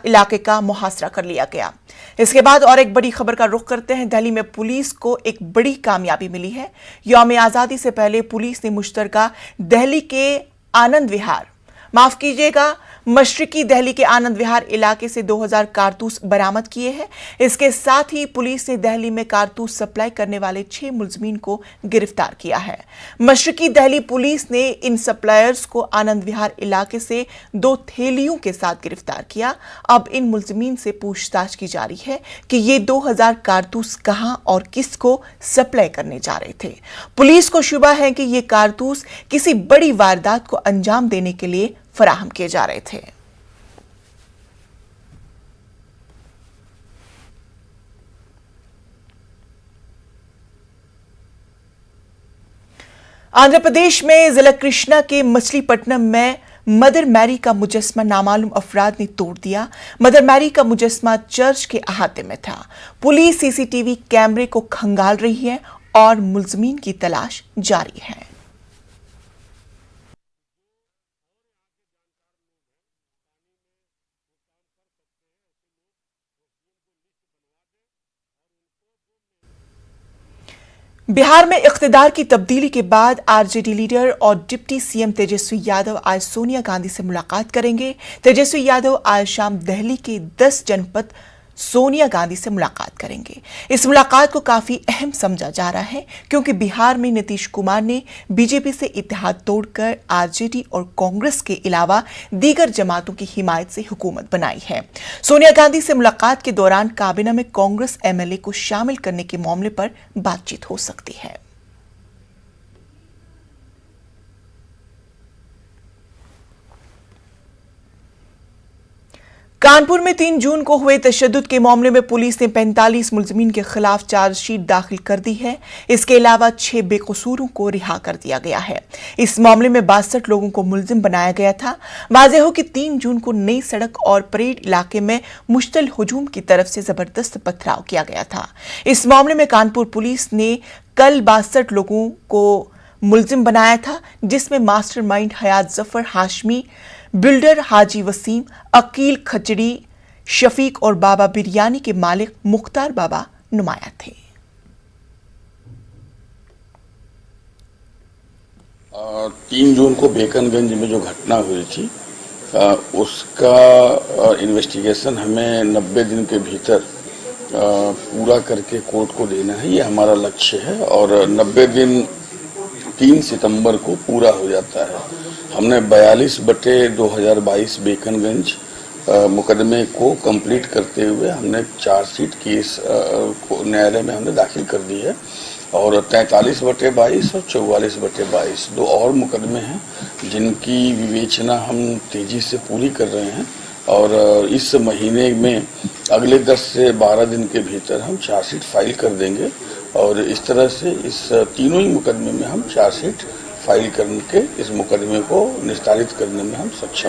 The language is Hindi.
इलाके का मुहासरा कर लिया गया। इसके बाद और एक बड़ी खबर का रुख करते हैं। दिल्ली में पुलिस को एक बड़ी कामयाबी मिली है। यौम आजादी से पहले पुलिस ने मुश्तरका दिल्ली के आनंद विहार, माफ कीजिएगा, मशरिकी दिल्ली के आनंद विहार इलाके से 2000 कारतूस बरामद किए हैं। इसके साथ ही पुलिस ने दिल्ली में कारतूस सप्लाई करने वाले 6 मुलजमीन को गिरफ्तार किया है। मशरिकी दिल्ली पुलिस ने इन सप्लायर्स को आनंद विहार इलाके से 2 थैलियों के साथ गिरफ्तार किया। अब इन मुलजमीन से पूछताछ की जा रही है कि ये 2000 कारतूस कहां और किसको सप्लाई करने जा रहे थे। पुलिस को शुबा है कि ये कारतूस किसी बड़ी वारदात को अंजाम देने के लिए फराहम किए जा रहे थे। आंध्र प्रदेश में जिला कृष्णा के मछलीपट्टनम में मदर मैरी का मुजस्मा नामालूम अफराद ने तोड़ दिया। मदर मैरी का मुजस्मा चर्च के अहाते में था। पुलिस सीसीटीवी कैमरे को खंगाल रही है और मुलजमीन की तलाश जारी है। बिहार में इख्तिदार की तब्दीली के बाद आरजेडी लीडर और डिप्टी सीएम तेजस्वी यादव आज सोनिया गांधी से मुलाकात करेंगे। तेजस्वी यादव आज शाम दिल्ली के 10 जनपद सोनिया गांधी से मुलाकात करेंगे। इस मुलाकात को काफी अहम समझा जा रहा है क्योंकि बिहार में नीतीश कुमार ने बीजेपी से इत्तेहाद तोड़कर आरजेडी और कांग्रेस के अलावा दीगर जमातों की हिमायत से हुकूमत बनाई है। सोनिया गांधी से मुलाकात के दौरान काबीना में कांग्रेस एमएलए को शामिल करने के मामले पर बातचीत हो सकती है। कानपुर में 3 जून को हुए तशद्दुद के मामले में पुलिस ने 45 मुलजमीन के खिलाफ चार्जशीट दाखिल कर दी है। इसके अलावा 6 बेकसूरों को रिहा कर दिया गया है। इस मामले में 62 लोगों को मुलजिम बनाया गया था। वाज़ेह हो कि 3 जून को नई सड़क और परेड इलाके में मुश्तल हुजूम की तरफ से जबरदस्त पथराव किया गया था। इस मामले में कानपुर पुलिस ने कल 62 लोगों को मुलजिम बनाया था, जिसमें मास्टरमाइंड हयात जफर हाशमी, बिल्डर हाजी वसीम, अकील खचड़ी, शफीक और बाबा बिरयानी के मालिक मुख्तार बाबा नुमाया थे। 3 जून को बेकनगंज में जो घटना हुई थी उसका इन्वेस्टिगेशन हमें 90 दिन के भीतर पूरा करके कोर्ट को देना है, ये हमारा लक्ष्य है। और 90 दिन 3 सितंबर को पूरा हो जाता है। हमने 42/2022 बेकनगंज मुकदमे को कंप्लीट करते हुए हमने चार्जशीट केस को न्यायालय में हमने दाखिल कर दी है। और 43/22 और 44/22 2 और मुकदमे हैं जिनकी विवेचना हम तेजी से पूरी कर रहे हैं। और इस महीने में अगले 10 से 12 दिन के भीतर हम चार्जशीट फाइल कर देंगे। और इस तरह से इस तीनों ही मुकदमे में हम चार्जशीट फाइल करके इस मुकदमे को निस्तारित करने में हम सक्षम